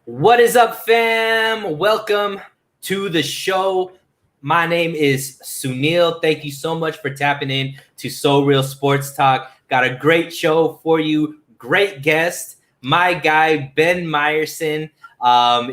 What is up, fam? Welcome to the show. My name is Sunil. Thank you so much for tapping in to So Real Sports Talk. Got a great show for you. Great guest. My guy, Ben Meyerson,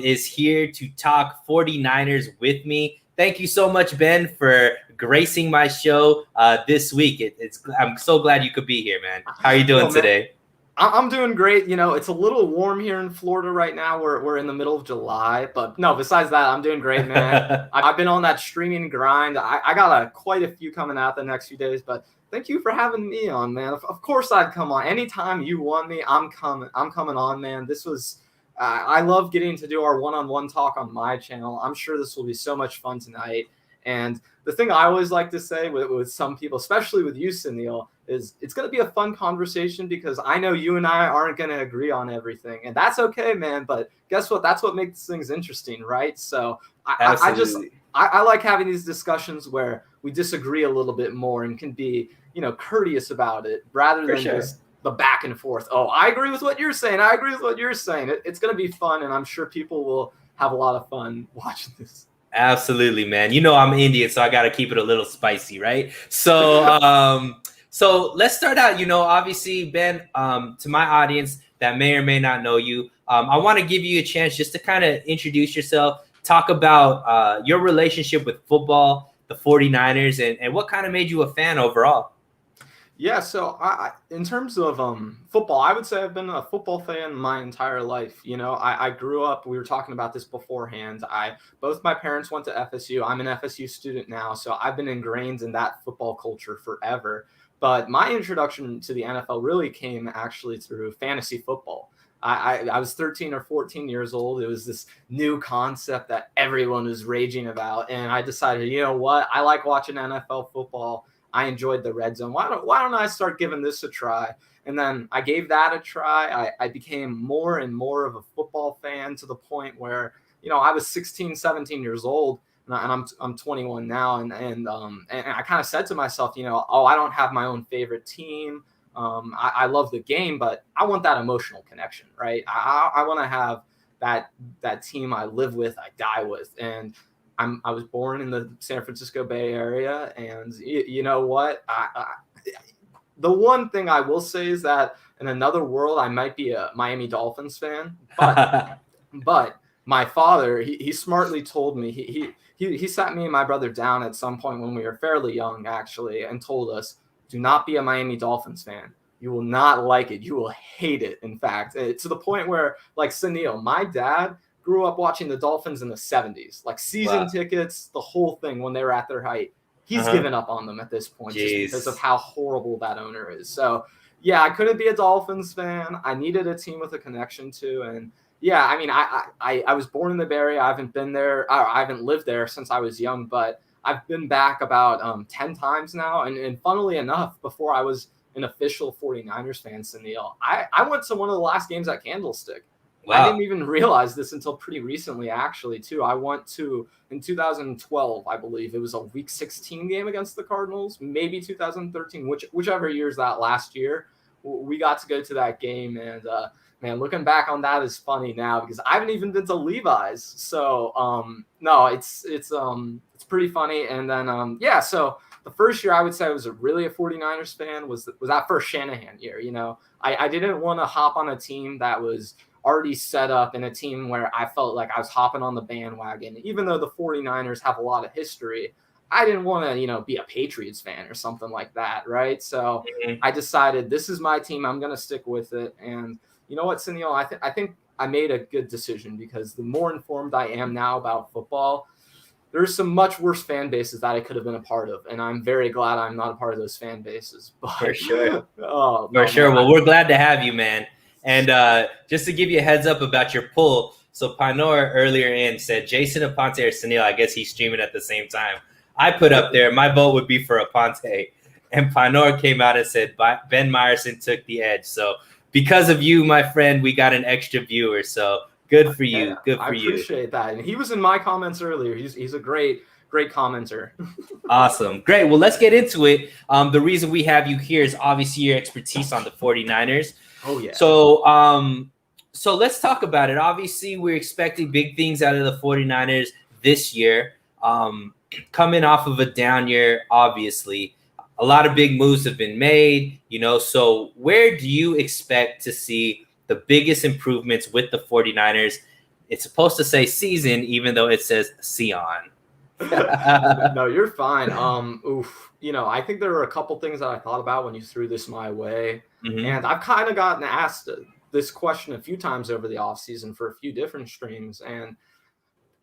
is here to talk 49ers with me. Thank you so much, Ben, for gracing my show this week. I'm so glad you could be here, man. How are you doing today? I'm doing great. You know, it's a little warm here in Florida right now. We're in the middle of July, but no, besides that, I'm doing great, man. I've been on that streaming grind. I got quite a few coming out the next few days, but thank you for having me on, man. Of course I'd come on. Anytime you want me, I'm coming on, man. This was I love getting to do our one-on-one talk on my channel. I'm sure this will be so much fun tonight. And the thing I always like to say with some people, especially with you, Sunil, is it's going to be a fun conversation because I know you and I aren't going to agree on everything. And that's okay, man. But guess what? That's what makes things interesting, right? So I like having these discussions where we disagree a little bit more and can be, courteous about it rather than just the back and forth. Oh, I agree with what you're saying. I agree with what you're saying. It's going to be fun. And I'm sure people will have a lot of fun watching this. Absolutely, man. You know I'm Indian, so I got to keep it a little spicy, right? So, so let's start out. Obviously, Ben, to my audience that may or may not know you, I want to give you a chance just to kind of introduce yourself, talk about your relationship with football, the 49ers, and what kind of made you a fan overall. Yeah, so in terms of football, I would say I've been a football fan my entire life. I grew up, we were talking about this beforehand. Both my parents went to FSU. I'm an FSU student now, so I've been ingrained in that football culture forever. But my introduction to the NFL really came actually through fantasy football. I was 13 or 14 years old. It was this new concept that everyone was raging about. And I decided, you know what? I like watching NFL football. I enjoyed the red zone. Why don't I start giving this a try? And then I gave that a try. I became more and more of a football fan to the point where, I was 16, 17 years old and I'm 21 now. And I kind of said to myself, I don't have my own favorite team. I love the game, but I want that emotional connection, right? I want to have that team I live with, I die with. And I was born in the San Francisco Bay Area, and you know what? The one thing I will say is that in another world, I might be a Miami Dolphins fan, but my father, he smartly told me, he sat me and my brother down at some point when we were fairly young, actually, and told us, do not be a Miami Dolphins fan. You will not like it. You will hate it, in fact, to the point where, like Sunil, my dad grew up watching the Dolphins in the 70s, like season tickets, the whole thing when they were at their height. He's given up on them at this point just because of how horrible that owner is. So, yeah, I couldn't be a Dolphins fan. I needed a team with a connection to. And, yeah, I mean, I was born in the Bay Area. I haven't been there. I haven't lived there since I was young, but I've been back about 10 times now. And funnily enough, before I was an official 49ers fan, Sunil, I went to one of the last games at Candlestick. Wow. I didn't even realize this until pretty recently, actually, too. I went to, in 2012, I believe, it was a Week 16 game against the Cardinals, maybe 2013, whichever year's that last year. We got to go to that game, and, man, looking back on that is funny now because I haven't even been to Levi's. So, no, it's pretty funny. And then, yeah, so the first year I would say I was really a 49ers fan was that first Shanahan year. I didn't want to hop on a team that was already set up in a team where I felt like I was hopping on the bandwagon. Even though the 49ers have a lot of history, I didn't want to, be a Patriots fan or something like that, right? So I decided this is my team. I'm going to stick with it. And you know what, Sunil, I think I made a good decision because the more informed I am now about football, there's some much worse fan bases that I could have been a part of. And I'm very glad I'm not a part of those fan bases. But, for sure. Well, we're glad to have you, man. And just to give you a heads up about your poll, so Panor earlier in said Jason Aponte or Sunil. I guess he's streaming at the same time. I put up there, my vote would be for Aponte. And Panor came out and said Ben Meyerson took the edge. So because of you, my friend, we got an extra viewer. So good for you. Good for you. I appreciate that. And he was in my comments earlier. He's a great commenter. Awesome. Great. Well, let's get into it. The reason we have you here is obviously your expertise on the 49ers. Oh, yeah. So So let's talk about it. Obviously, we're expecting big things out of the 49ers this year. Coming off of a down year, obviously. A lot of big moves have been made, so where do you expect to see the biggest improvements with the 49ers? It's supposed to say season, even though it says Sion. No, you're fine. I think there are a couple things that I thought about when you threw this my way. Mm-hmm. And I've kind of gotten asked this question a few times over the offseason for a few different streams. And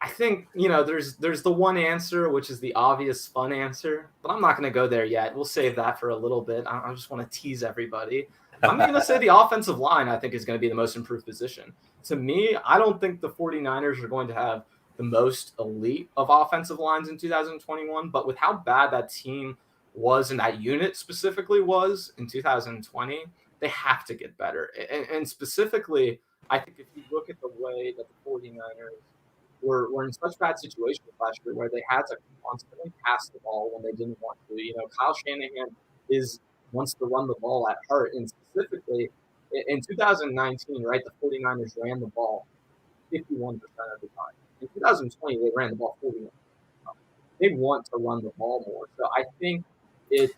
I think, there's the one answer, which is the obvious fun answer, but I'm not going to go there yet. We'll save that for a little bit. I just want to tease everybody. I'm going to say the offensive line, I think, is going to be the most improved position. To me, I don't think the 49ers are going to have the most elite of offensive lines in 2021, but with how bad that team was and that unit specifically was in 2020, they have to get better. And specifically, I think if you look at the way that the 49ers were in such bad situations last year where they had to constantly pass the ball when they didn't want to. Kyle Shanahan wants to run the ball at heart. And specifically in 2019, right, the 49ers ran the ball 51% of the time. In 2020, they ran the ball 41%. They want to run the ball more. So I think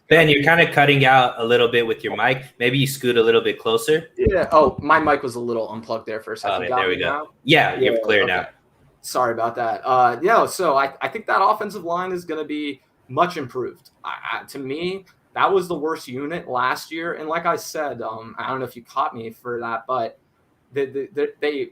Ben, you're kind of cutting out a little bit with your mic. Maybe you scoot a little bit closer. Yeah. Oh, my mic was a little unplugged there for a second. There we go. Now? Yeah, you're clear now. Sorry about that. So I think that offensive line is going to be much improved. To me, that was the worst unit last year. And like I said, I don't know if you caught me for that, but they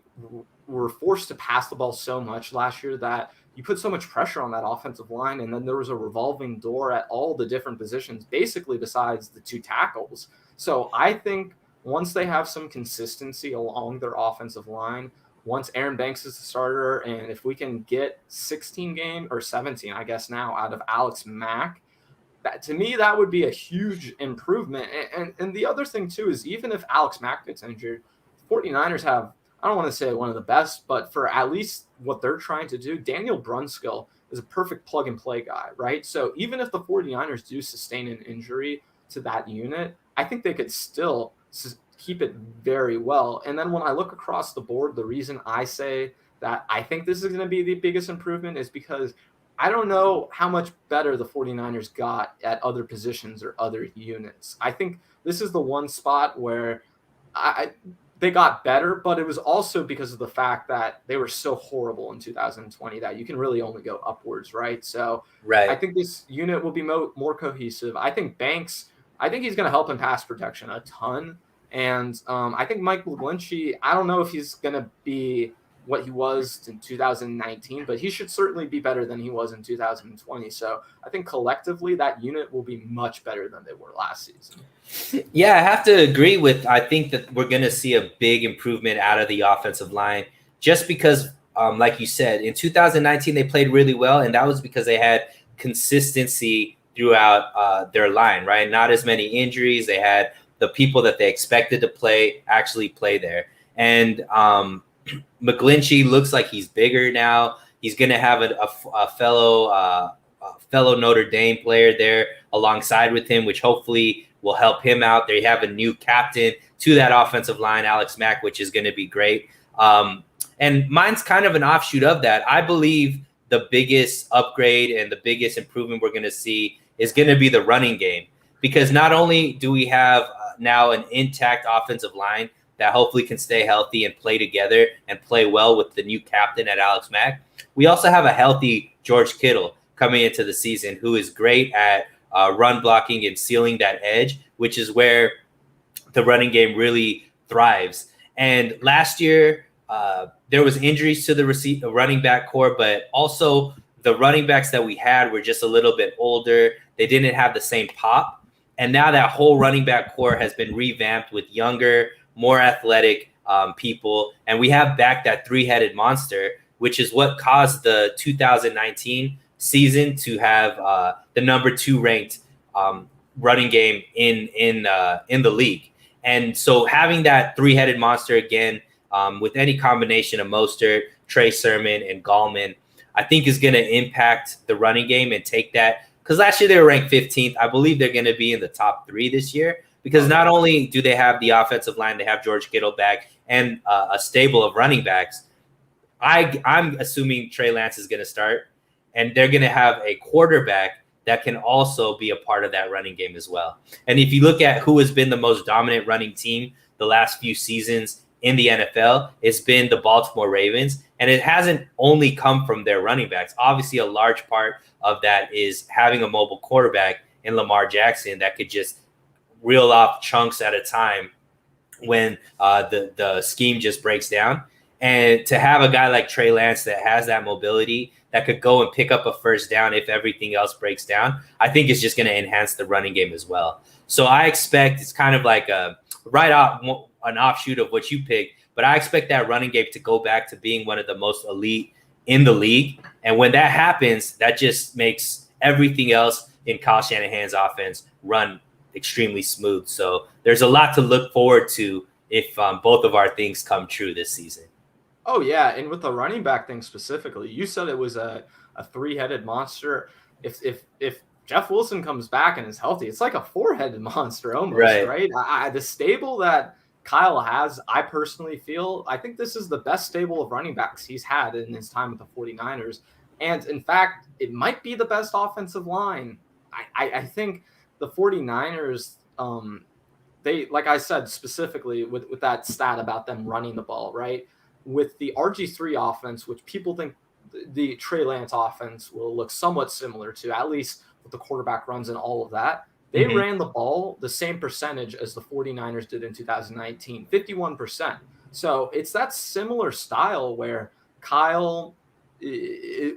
were forced to pass the ball so much last year that you put so much pressure on that offensive line. And then there was a revolving door at all the different positions, basically besides the two tackles. So I think once they have some consistency along their offensive line, once Aaron Banks is the starter, and if we can get 16 game or 17, I guess now, out of Alex Mack, to me, that would be a huge improvement. And the other thing, too, is even if Alex Mack gets injured, 49ers have, I don't want to say one of the best, but for at least what they're trying to do, Daniel Brunskill is a perfect plug-and-play guy, right? So even if the 49ers do sustain an injury to that unit, I think they could still keep it very well. And then when I look across the board, the reason I say that I think this is going to be the biggest improvement is because I don't know how much better the 49ers got at other positions or other units. I think this is the one spot where they got better, but it was also because of the fact that they were so horrible in 2020 that you can really only go upwards, right? So I think this unit will be more cohesive. I think Banks, he's going to help in pass protection a ton. And I think Mike McGlinchey, I don't know if he's going to be what he was in 2019, but he should certainly be better than he was in 2020. So I think collectively that unit will be much better than they were last season. Yeah, I have to agree I think that we're going to see a big improvement out of the offensive line just because, like you said, in 2019, they played really well. And that was because they had consistency throughout their line, right? Not as many injuries. They had the people that they expected to play actually play there. And McGlinchey looks like he's bigger now. He's going to have a fellow Notre Dame player there alongside with him, which hopefully will help him out. They have a new captain to that offensive line, Alex Mack, which is going to be great. And mine's kind of an offshoot of that. I believe the biggest upgrade and the biggest improvement we're going to see is going to be the running game. Because not only do we have now an intact offensive line that hopefully can stay healthy and play together and play well with the new captain at Alex Mack, we also have a healthy George Kittle coming into the season who is great at run blocking and sealing that edge, which is where the running game really thrives. And last year, there was injuries to the running back core, but also the running backs that we had were just a little bit older. They didn't have the same pop. And now that whole running back core has been revamped with younger, more athletic people. And we have back that three-headed monster, which is what caused the 2019 season to have the number 2 ranked running game in the league. And so having that three-headed monster again with any combination of Mostert, Trey Sermon, and Gallman, I think is going to impact the running game and take that. Because last year they were ranked 15th. I believe they're going to be in the top 3 this year. Because not only do they have the offensive line, they have George Kittle back, and a stable of running backs, I'm assuming Trey Lance is going to start, and they're going to have a quarterback that can also be a part of that running game as well. And if you look at who has been the most dominant running team the last few seasons in the NFL, it's been the Baltimore Ravens. And it hasn't only come from their running backs. Obviously, a large part of that is having a mobile quarterback in Lamar Jackson that could just reel off chunks at a time when the scheme just breaks down. And to have a guy like Trey Lance that has that mobility, that could go and pick up a first down if everything else breaks down, I think it's just going to enhance the running game as well. So I expect it's kind of like an offshoot of what you picked, but I expect that running game to go back to being one of the most elite in the league. And when that happens, that just makes everything else in Kyle Shanahan's offense run extremely smooth. So there's a lot to look forward to if both of our things come true this season. Oh, yeah. And with the running back thing specifically, you said it was a three-headed monster. If Jeff Wilson comes back and is healthy, it's like a four-headed monster almost, right? The stable that Kyle has, I personally feel, I think this is the best stable of running backs he's had in his time with the 49ers. And in fact, it might be the best offensive line. I think the 49ers, they, like I said, specifically with that stat about them running the ball, right? With the RG3 offense, which people think the Trey Lance offense will look somewhat similar to, at least with the quarterback runs and all of that, they ran the ball the same percentage as the 49ers did in 2019, 51%. So it's that similar style where Kyle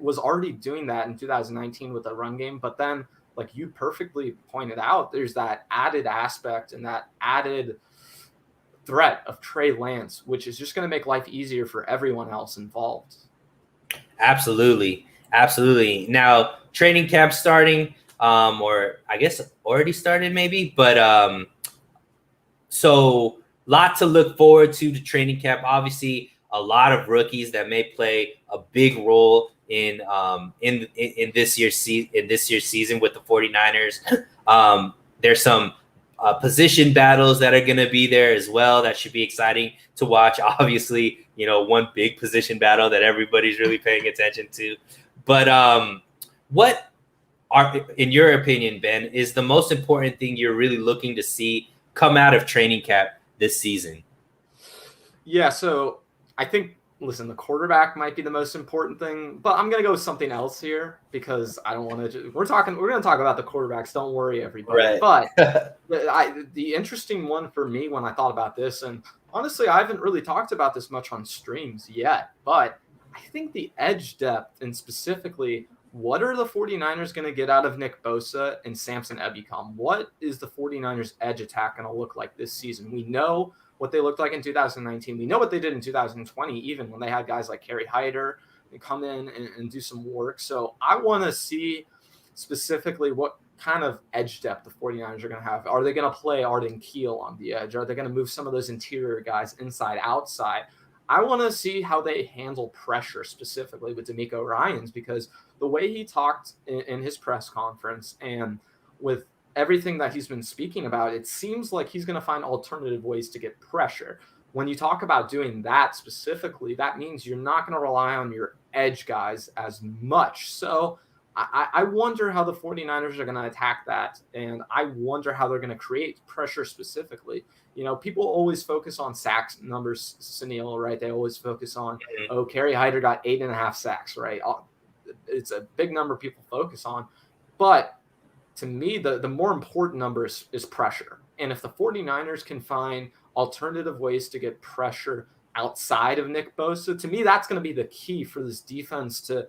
was already doing that in 2019 with the run game. But then, like you perfectly pointed out, there's that added aspect and that added threat of Trey Lance, which is just going to make life easier for everyone else involved. Absolutely. Now, training camp starting, or I guess already started maybe, but so lot to look forward to the training camp. Obviously, a lot of rookies that may play a big role in this year's season with the 49ers. There's some position battles that are going to be there as well. That should be exciting to watch. Obviously, one big position battle that everybody's really paying attention to. But what are, in your opinion, Ben, is the most important thing you're really looking to see come out of training camp this season? Yeah, so I think, listen, the quarterback might be the most important thing, but I'm going to go with something else here because I don't want to. We're going to talk about the quarterbacks. Don't worry, everybody. Right. But the interesting one for me when I thought about this, and honestly, I haven't really talked about this much on streams yet, but I think the edge depth and specifically, what are the 49ers going to get out of Nick Bosa and Samson Ebukam? What is the 49ers edge attack going to look like this season? We know what they looked like in 2019. We know what they did in 2020, even when they had guys like Kerry Hyder and come in and do some work. So I want to see specifically what kind of edge depth the 49ers are going to have. Are they going to play Arden Keel on the edge? Are they going to move some of those interior guys inside, outside? I want to see how they handle pressure specifically with DeMeco Ryans, because the way he talked in his press conference and with everything that he's been speaking about, it seems like he's going to find alternative ways to get pressure. When you talk about doing that specifically, that means you're not going to rely on your edge guys as much. So I wonder how the 49ers are going to attack that. And I wonder how they're going to create pressure specifically. People always focus on sacks numbers, Sunil, right? They always focus on, Kerry Hyder got 8.5 sacks, right? It's a big number people focus on. But to me, the more important number is pressure. And if the 49ers can find alternative ways to get pressure outside of Nick Bosa, to me, that's going to be the key for this defense to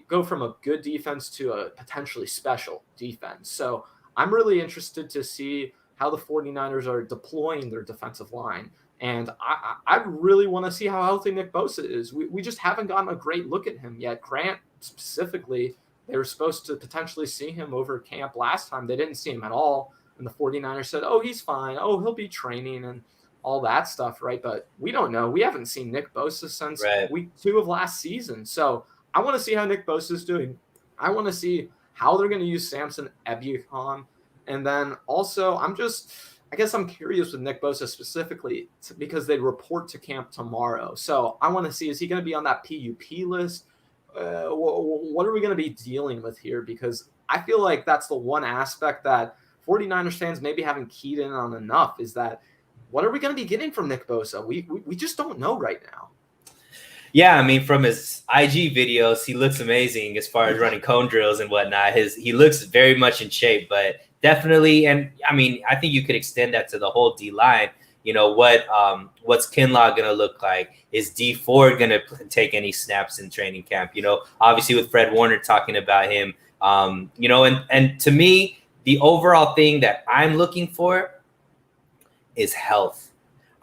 go from a good defense to a potentially special defense. So I'm really interested to see how the 49ers are deploying their defensive line. And I really want to see how healthy Nick Bosa is. We just haven't gotten a great look at him yet. Grant specifically, they were supposed to potentially see him over camp last time. They didn't see him at all. And the 49ers said, he's fine. He'll be training and all that stuff, right? But we don't know. We haven't seen Nick Bosa since week 2 of last season. So I want to see how Nick Bosa is doing. I want to see how they're going to use Samson Ebukam. And then also, I guess I'm curious with Nick Bosa specifically because they report to camp tomorrow. So I want to see, is he going to be on that PUP list? What are we going to be dealing with here? Because I feel like that's the one aspect that 49ers fans maybe haven't keyed in on enough, is that what are we going to be getting from Nick Bosa? We just don't know right now. Yeah, I mean, from his IG videos, he looks amazing as far as running cone drills and whatnot. He looks very much in shape, but definitely, and I mean, I think you could extend that to the whole D line. You know, what's Kinlaw going to look like? Is D Ford going to take any snaps in training camp? You know, obviously with Fred Warner talking about him. You know, and to me, the overall thing that I'm looking for is health.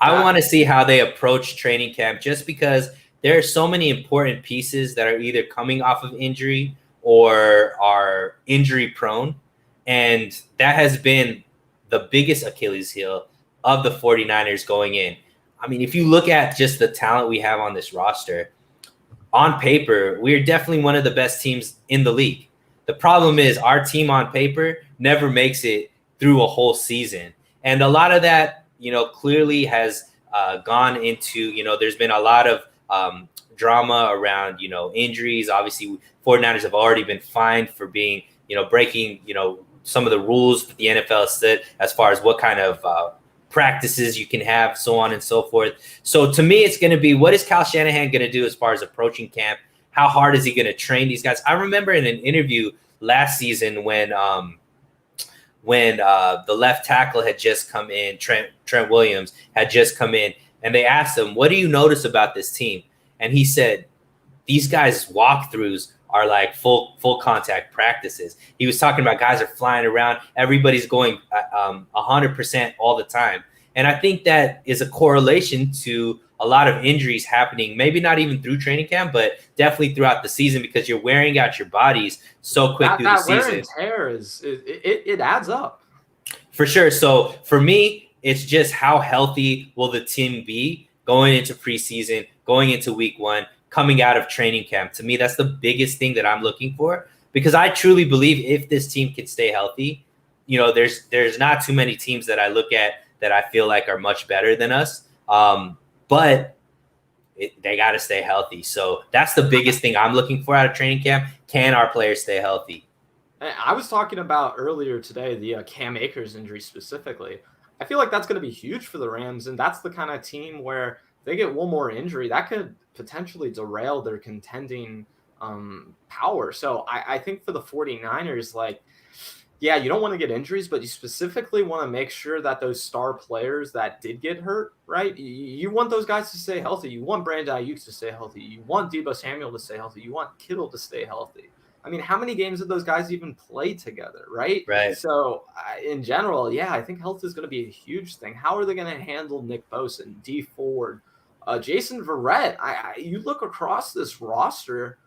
I want to see how they approach training camp, just because there are so many important pieces that are either coming off of injury or are injury prone. And that has been the biggest Achilles heel of the 49ers going in. I mean, if you look at just the talent we have on this roster, on paper, we're definitely one of the best teams in the league. The problem is our team on paper never makes it through a whole season. And a lot of that, you know, clearly has gone into, you know, there's been a lot of drama around, you know, injuries. Obviously, 49ers have already been fined for being, you know, breaking, you know, some of the rules that the NFL has set as far as what kind of practices you can have, so on and so forth. So to me, it's going to be, what is Kyle Shanahan going to do as far as approaching camp? How hard is he going to train these guys? I remember in an interview last season when the left tackle had just come in, Trent Williams had just come in, and they asked him, what do you notice about this team? And he said, these guys' walkthroughs are like full contact practices. He was talking about guys are flying around. Everybody's going 100% all the time. And I think that is a correlation to a lot of injuries happening, maybe not even through training camp, but definitely throughout the season, because you're wearing out your bodies so quick through the season. Wear and tear it adds up. For sure. So for me, it's just how healthy will the team be going into preseason, going into week one, coming out of training camp. To me, that's the biggest thing that I'm looking for, because I truly believe if this team can stay healthy, you know, there's not too many teams that I look at that I feel like are much better than us. But they got to stay healthy. So that's the biggest thing I'm looking for out of training camp. Can our players stay healthy? I was talking about earlier today, the Cam Akers injury specifically. I feel like that's going to be huge for the Rams, and that's the kind of team where they get one more injury that could potentially derail their contending power. So I think for the 49ers, like, yeah, you don't want to get injuries, but you specifically want to make sure that those star players that did get hurt, right? You want those guys to stay healthy. You want Brandon Ayuk to stay healthy. You want Deebo Samuel to stay healthy. You want Kittle to stay healthy. I mean, how many games did those guys even play together, right? Right. So in general, yeah, I think health is going to be a huge thing. How are they going to handle Nick Bosa and D Ford, Jason Verrett? You look across this roster,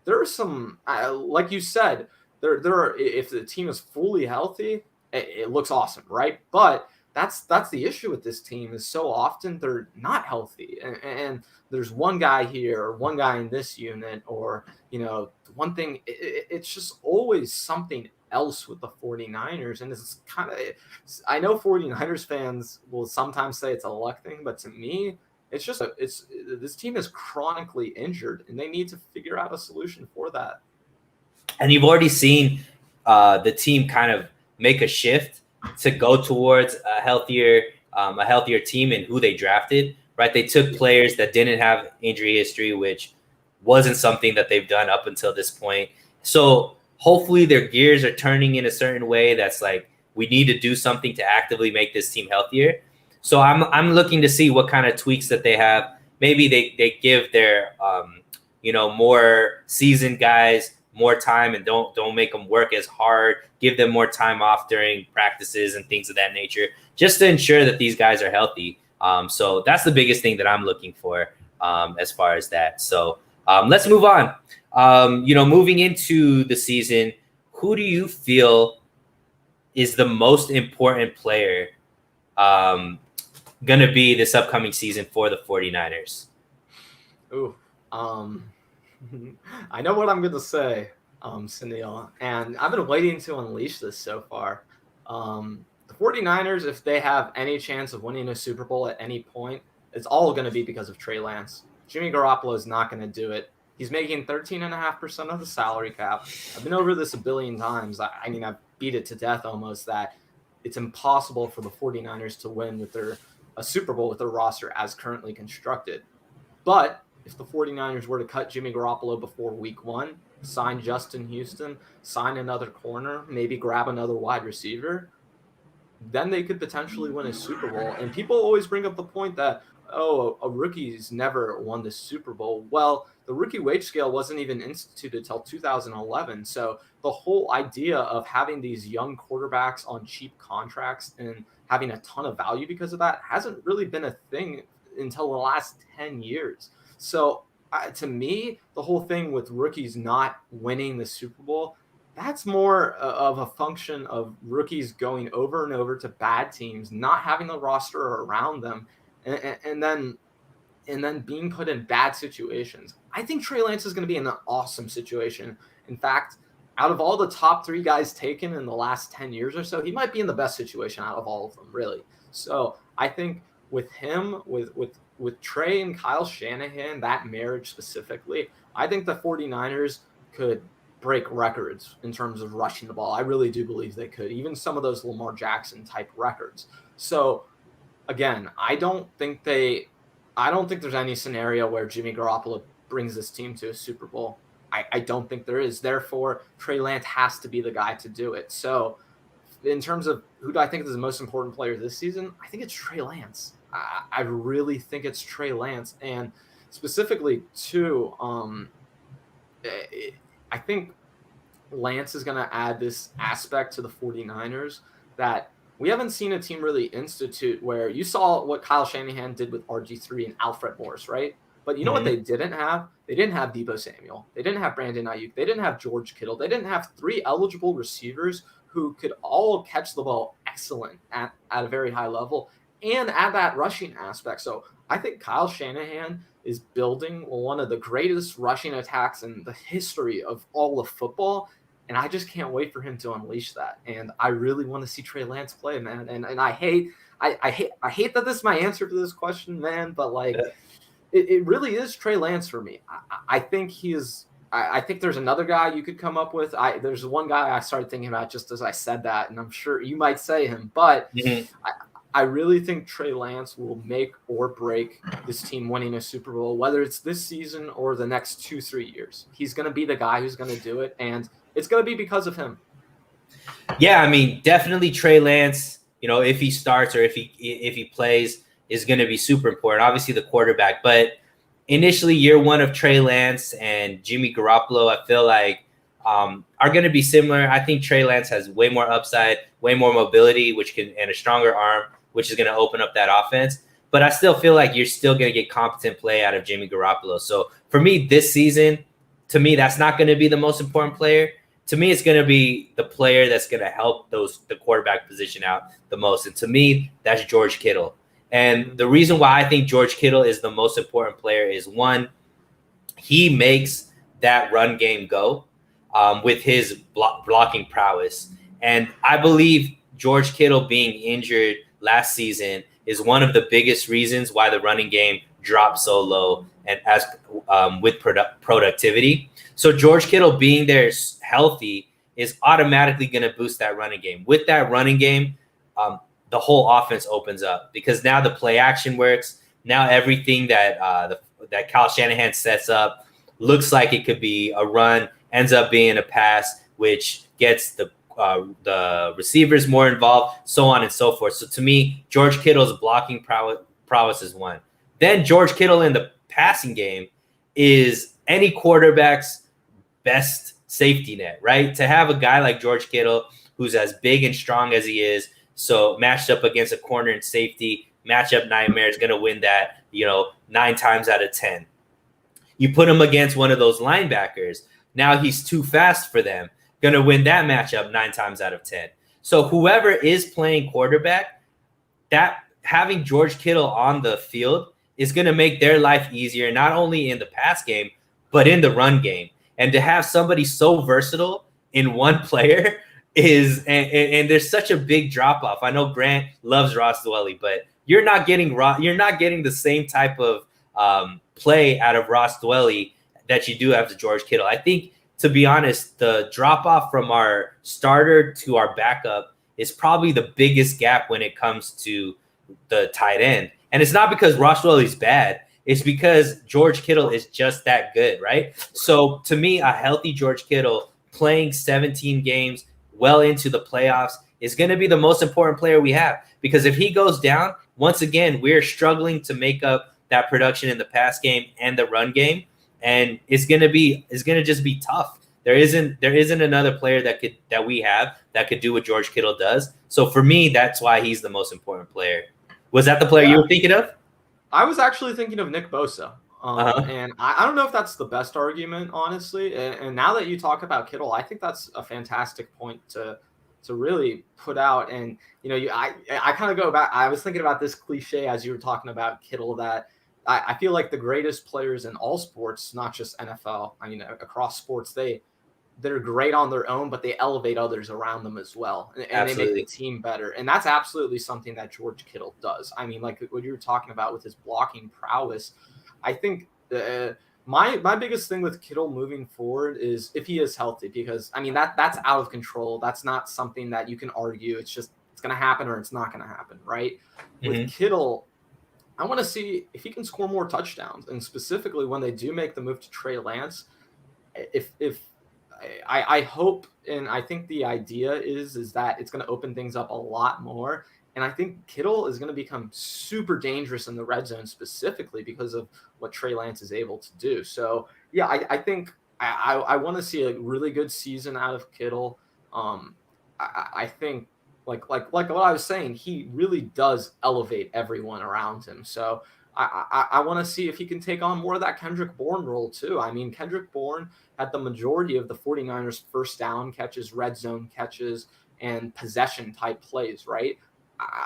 there are some, like you said, there are, if the team is fully healthy, it looks awesome, right? But that's the issue with this team, is so often they're not healthy, and there's one guy here or one guy in this unit, or, you know, one thing, it's just always something else with the 49ers. And it's kind of, I know 49ers fans will sometimes say it's a luck thing, but to me, it's just this team is chronically injured, and they need to figure out a solution for that. And you've already seen the team kind of make a shift to go towards a healthier team in who they drafted, right? They took players that didn't have injury history, which wasn't something that they've done up until this point. So hopefully their gears are turning in a certain way that's like, we need to do something to actively make this team healthier. So I'm looking to see what kind of tweaks that they have. Maybe they give their more seasoned guys more time and don't make them work as hard. Give them more time off during practices and things of that nature, just to ensure that these guys are healthy. So that's the biggest thing that I'm looking for as far as that. So let's move on. Moving into the season, who do you feel is the most important player going to be this upcoming season for the 49ers? Ooh, I know what I'm going to say, Sunil, and I've been waiting to unleash this so far. The 49ers, if they have any chance of winning a Super Bowl at any point, it's all going to be because of Trey Lance. Jimmy Garoppolo is not going to do it. He's making 13.5% of the salary cap. I've been over this a billion times. I mean, I've beat it to death almost, that it's impossible for the 49ers to win with a Super Bowl with their roster as currently constructed. But if the 49ers were to cut Jimmy Garoppolo before week 1, sign Justin Houston, sign another corner, maybe grab another wide receiver, then they could potentially win a Super Bowl. And people always bring up the point that, oh, a rookie's never won the Super Bowl. Well, the rookie wage scale wasn't even instituted until 2011. So the whole idea of having these young quarterbacks on cheap contracts and having a ton of value because of that hasn't really been a thing until the last 10 years. So to me, the whole thing with rookies not winning the Super Bowl, that's more of a function of rookies going over and over to bad teams, not having the roster around them, and then being put in bad situations. I think Trey Lance is going to be in an awesome situation. In fact, out of all the top 3 guys taken in the last 10 years or so, he might be in the best situation out of all of them, really. So I think with him, with Trey and Kyle Shanahan, that marriage specifically, I think the 49ers could break records in terms of rushing the ball. I really do believe they could, even some of those Lamar Jackson type records. So again, I don't think there's any scenario where Jimmy Garoppolo brings this team to a Super Bowl. I don't think there is. Therefore, Trey Lance has to be the guy to do it. So in terms of who do I think is the most important player this season, I think it's Trey Lance. I really think it's Trey Lance. And specifically, too, I think Lance is going to add this aspect to the 49ers that we haven't seen a team really institute, where you saw what Kyle Shanahan did with RG3 and Alfred Morris, right? But you know what they didn't have? They didn't have Deebo Samuel. They didn't have Brandon Ayuk. They didn't have George Kittle. They didn't have 3 eligible receivers who could all catch the ball excellent at a very high level and add that rushing aspect. So I think Kyle Shanahan is building one of the greatest rushing attacks in the history of all of football. And I just can't wait for him to unleash that. And I really want to see Trey Lance play, man. And I hate that this is my answer to this question, man. But like, it really is Trey Lance for me. I think he is. I think there's another guy you could come up with. There's one guy I started thinking about just as I said that, and I'm sure you might say him, but I really think Trey Lance will make or break this team winning a Super Bowl, whether it's this season or the next 2-3 years. He's going to be the guy who's going to do it, and it's going to be because of him. Yeah, I mean, definitely Trey Lance, if he starts or if he plays, is going to be super important. Obviously the quarterback, but initially year 1 of Trey Lance and Jimmy Garoppolo, I feel like are going to be similar. I think Trey Lance has way more upside, way more mobility, and a stronger arm, which is going to open up that offense. But I still feel like you're still going to get competent play out of Jimmy Garoppolo. So for me this season, to me, that's not going to be the most important player. To me, it's going to be the player that's going to help the quarterback position out the most. And to me, that's George Kittle. And the reason why I think George Kittle is the most important player is, one, he makes that run game go with his blocking prowess. And I believe George Kittle being injured last season is one of the biggest reasons why the running game dropped so low and as with productivity. So George Kittle being there healthy is automatically going to boost that running game. With that running game, the whole offense opens up because now the play action works. Now everything that that Kyle Shanahan sets up looks like it could be a run, ends up being a pass, which gets the receivers more involved, so on and so forth. So to me, George Kittle's blocking prowess is one. Then George Kittle in the passing game is any quarterback's best safety net, right? To have a guy like George Kittle who's as big and strong as he is, so matched up against a corner and safety, matchup nightmare is going to win that, 9 times out of 10. You put him against one of those linebackers, now he's too fast for them, going to win that matchup 9 times out of 10. So whoever is playing quarterback, that having George Kittle on the field is going to make their life easier, not only in the pass game, but in the run game. And to have somebody so versatile in one player and there's such a big drop off. I know Grant loves Ross Dwelley, but you're not getting the same type of play out of Ross Dwelley that you do after George Kittle. I think, to be honest, the drop off from our starter to our backup is probably the biggest gap when it comes to the tight end. And it's not because Ross Dwelley's bad. It's because George Kittle is just that good, right? So to me, a healthy George Kittle playing 17 games well into the playoffs is going to be the most important player we have, because if he goes down, once again, we're struggling to make up that production in the pass game and the run game. And it's going to just be tough. There isn't another player that we have that could do what George Kittle does. So for me, that's why he's the most important player. Was that the player you were thinking of? I was actually thinking of Nick Bosa. And I don't know if that's the best argument, honestly. And now that you talk about Kittle, I think that's a fantastic point to really put out. And, I kind of go back. I was thinking about this cliche as you were talking about Kittle, that I feel like the greatest players in all sports, not just NFL, I mean, across sports, they're great on their own, but they elevate others around them as well. And they make the team better. And that's absolutely something that George Kittle does. I mean, like what you were talking about with his blocking prowess, I think my biggest thing with Kittle moving forward is if he is healthy, because I mean, that's out of control. That's not something that you can argue. It's going to happen or it's not going to happen. Right. Mm-hmm. With Kittle, I want to see if he can score more touchdowns, and specifically when they do make the move to Trey Lance, if I hope, and I think the idea is that it's going to open things up a lot more. And I think Kittle is going to become super dangerous in the red zone, specifically because of what Trey Lance is able to do. So, yeah, I think I want to see a really good season out of Kittle. I think, like what I was saying, he really does elevate everyone around him. So I want to see if he can take on more of that Kendrick Bourne role too. I mean, Kendrick Bourne had the majority of the 49ers first down catches, red zone catches, and possession type plays, right?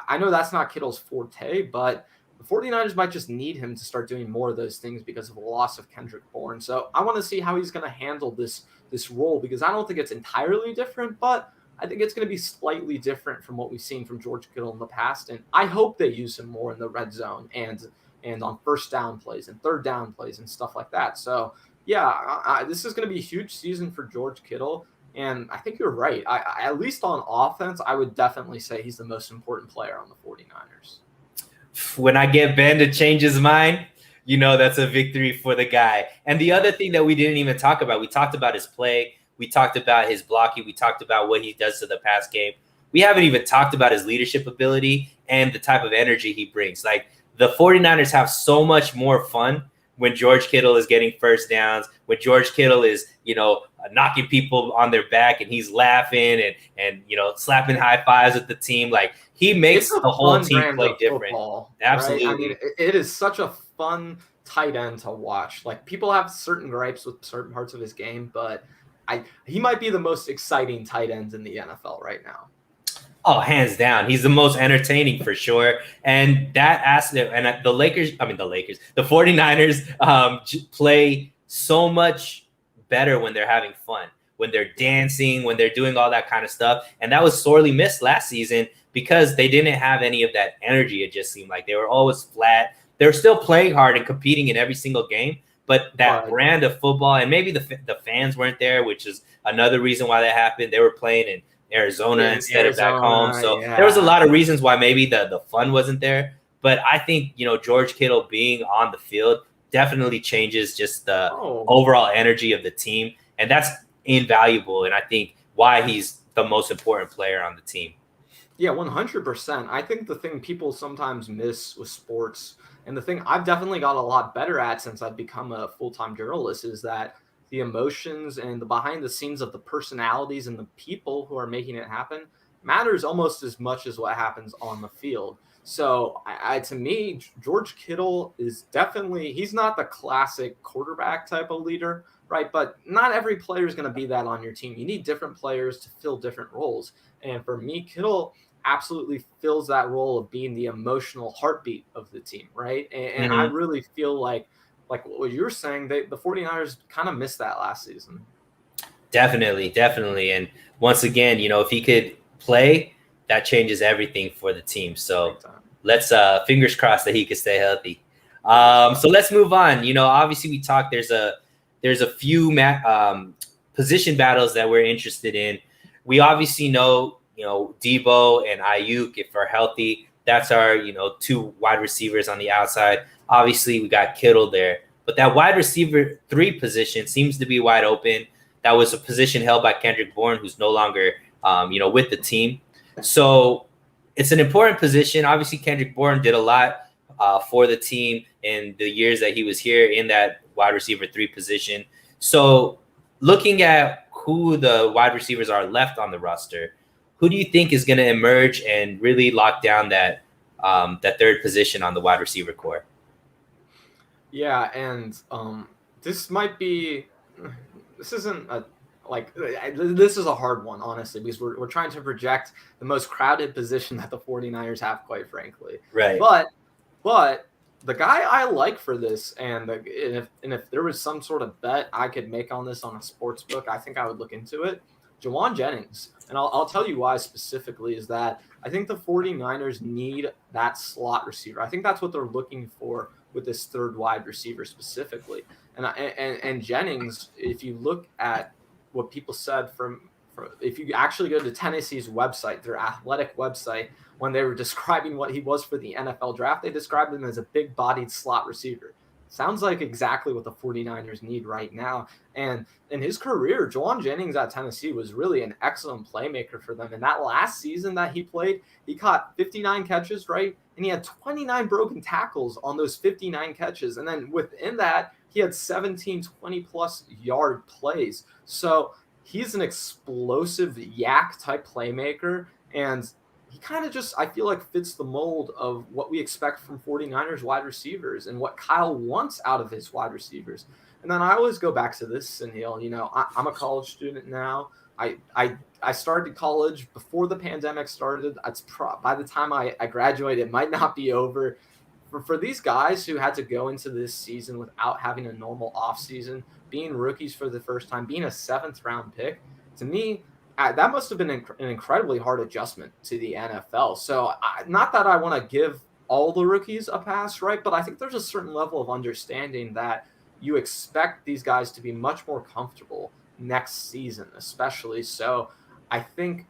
I know that's not Kittle's forte, but the 49ers might just need him to start doing more of those things because of the loss of Kendrick Bourne. So I want to see how he's going to handle this role, because I don't think it's entirely different, but I think it's going to be slightly different from what we've seen from George Kittle in the past. And I hope they use him more in the red zone and on first down plays and third down plays and stuff like that. So, yeah, this is going to be a huge season for George Kittle. And I think you're right. At least on offense, I would definitely say he's the most important player on the 49ers. When I get Ben to change his mind, that's a victory for the guy. And the other thing that we didn't even talk about, we talked about his play. We talked about his blocking. We talked about what he does to the pass game. We haven't even talked about his leadership ability and the type of energy he brings. Like, the 49ers have so much more fun when George Kittle is getting first downs, when George Kittle is, knocking people on their back and he's laughing and slapping high fives with the team. Like, he makes the whole team play different. Football, absolutely. Right? I mean, it is such a fun tight end to watch. Like, people have certain gripes with certain parts of his game, but he might be the most exciting tight ends in the NFL right now. Oh, hands down. He's the most entertaining for sure. And that aspect, and the 49ers play so much better when they're having fun, when they're dancing, when they're doing all that kind of stuff. And that was sorely missed last season because they didn't have any of that energy. It just seemed like they were always flat. They were still playing hard and competing in every single game, but that brand of football, and maybe the fans weren't there, which is another reason why that happened. They were playing in Arizona instead of back home. So there was a lot of reasons why maybe the fun wasn't there. But I think, George Kittle being on the field definitely changes just the overall energy of the team. And that's invaluable. And I think why he's the most important player on the team. Yeah, 100%. I think the thing people sometimes miss with sports, and the thing I've definitely got a lot better at since I've become a full-time journalist, is that the emotions and the behind the scenes of the personalities and the people who are making it happen matters almost as much as what happens on the field. So to me, George Kittle is definitely, he's not the classic quarterback type of leader, right? But not every player is going to be that on your team. You need different players to fill different roles. And for me, Kittle absolutely fills that role of being the emotional heartbeat of the team, right? And I really feel like what you're saying, the 49ers kind of missed that last season. Definitely. And once again, if he could play, that changes everything for the team. So let's fingers crossed that he could stay healthy. So let's move on. Obviously we talked. There's a few position battles that we're interested in. We obviously know Debo and Ayuk, if are healthy, that's our two wide receivers on the outside. Obviously we got Kittle there, but that wide receiver 3 position seems to be wide open. That was a position held by Kendrick Bourne, who's no longer with the team. So it's an important position. Obviously Kendrick Bourne did a lot for the team in the years that he was here in that wide receiver 3 position. So looking at who the wide receivers are left on the roster, who do you think is going to emerge and really lock down that third position on the wide receiver core? Yeah, and this isn't this is a hard one, honestly, because we're trying to project the most crowded position that the 49ers have, quite frankly. Right. But the guy I like for this, and if there was some sort of bet I could make on this on a sports book, I think I would look into it. Jauan Jennings. And I'll tell you why specifically is that I think the 49ers need that slot receiver. I think that's what they're looking for with this third wide receiver specifically. And Jennings, if you look at what people said if you actually go to Tennessee's website, their athletic website, when they were describing what he was for the NFL draft, they described him as a big-bodied slot receiver. Sounds like exactly what the 49ers need right now. And in his career, Jauan Jennings at Tennessee was really an excellent playmaker for them. And that last season that he played, he caught 59 catches, right? And he had 29 broken tackles on those 59 catches. And then within that, he had 17 20-plus yard plays. So he's an explosive yak-type playmaker. And he kind of just, I feel like, fits the mold of what we expect from 49ers wide receivers and what Kyle wants out of his wide receivers. And then I always go back to this, Sunil. I'm a college student now. I started college before the pandemic started. By the time I graduate, it might not be over. For these guys who had to go into this season without having a normal offseason, being rookies for the first time, being a 7th-round pick, to me, that must have been an incredibly hard adjustment to the NFL. So not that I want to give all the rookies a pass, right? But I think there's a certain level of understanding that you expect these guys to be much more comfortable next season, especially. So I think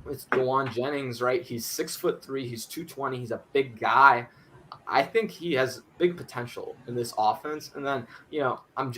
with Jauan Jennings, right? He's 6'3", he's 220, he's a big guy. I think he has big potential in this offense. And then,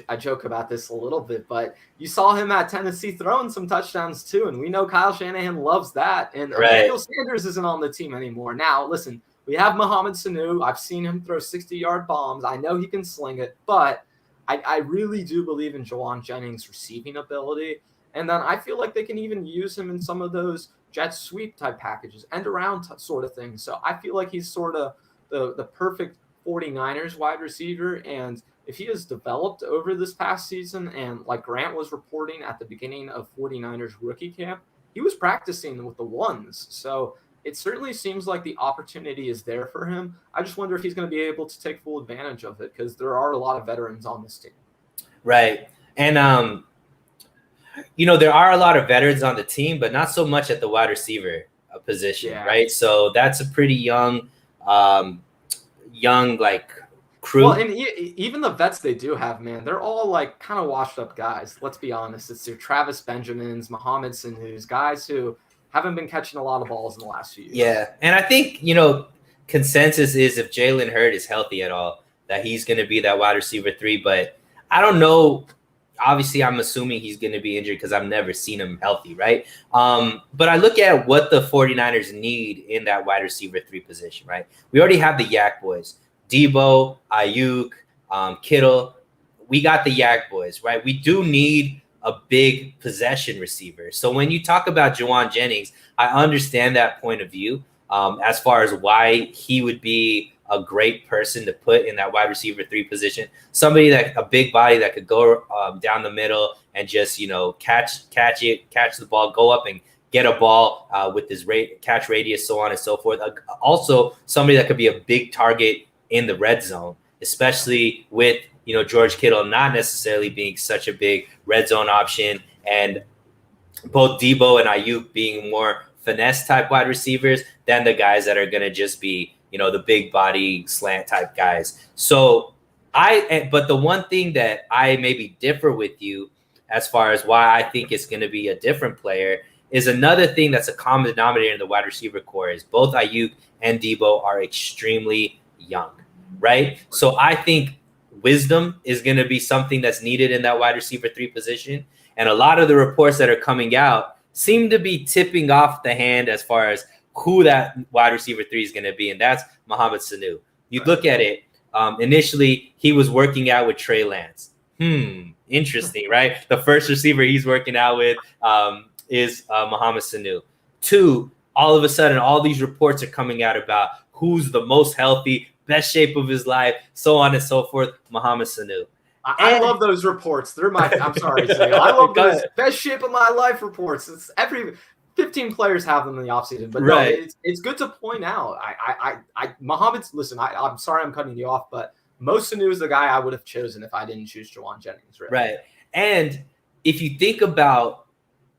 I joke about this a little bit, but you saw him at Tennessee throwing some touchdowns too. And we know Kyle Shanahan loves that. And Emmanuel Sanders isn't on the team anymore. Now, listen, we have Mohamed Sanu. I've seen him throw 60-yard bombs. I know he can sling it, but I really do believe in Jauan Jennings' receiving ability. And then I feel like they can even use him in some of those jet sweep type packages, end around sort of things. So I feel like he's sort of the perfect 49ers wide receiver. And if he has developed over this past season, and like Grant was reporting at the beginning of 49ers rookie camp, he was practicing with the ones. So it certainly seems like the opportunity is there for him. I just wonder if he's going to be able to take full advantage of it, because there are a lot of veterans on this team. Right. And, there are a lot of veterans on the team, but not so much at the wide receiver position, right? So that's a pretty young crew. Well, and even the vets they do have, man, they're all like kind of washed up guys. Let's be honest. It's your Travis Benjamins, Mohamed Sanu's, guys who haven't been catching a lot of balls in the last few years. Yeah, and I think, consensus is if Jalen Hurd is healthy at all, that he's going to be that wide receiver 3. But I don't know. Obviously, I'm assuming he's going to be injured because I've never seen him healthy, right? But I look at what the 49ers need in that wide receiver 3 position, right? We already have the Yak Boys, Debo, Ayuk, Kittle. We got the Yak Boys, right? We do need a big possession receiver. So when you talk about Jauan Jennings, I understand that point of view as far as why he would be a great person to put in that wide receiver 3 position. Somebody a big body that could go down the middle and just, catch the ball, go up and get a ball with his catch radius, so on and so forth. Also, somebody that could be a big target in the red zone, especially with, George Kittle not necessarily being such a big red zone option. And both Debo and Ayuk being more finesse type wide receivers than the guys that are going to just be, the big body slant type guys. So but the one thing that I maybe differ with you as far as why I think it's going to be a different player is another thing that's a common denominator in the wide receiver core is both Ayuk and Debo are extremely young, right? So I think wisdom is going to be something that's needed in that wide receiver 3 position. And a lot of the reports that are coming out seem to be tipping off the hand as far as who that wide receiver 3 is going to be. And that's Mohamed Sanu. You look at it, initially he was working out with Trey Lance. Interesting, right? The first receiver he's working out with is Mohamed Sanu. 2, all of a sudden, all these reports are coming out about who's the most healthy, best shape of his life, so on and so forth, Mohamed Sanu. I love those reports. I'm sorry, Zay. I love those best shape of my life reports. It's every 15 players have them in the offseason. But right. No, it's good to point out. Mohamed's, listen, I'm sorry I'm cutting you off, but Mo Sanu is the guy I would have chosen if I didn't choose Jauan Jennings. Really. Right. And if you think about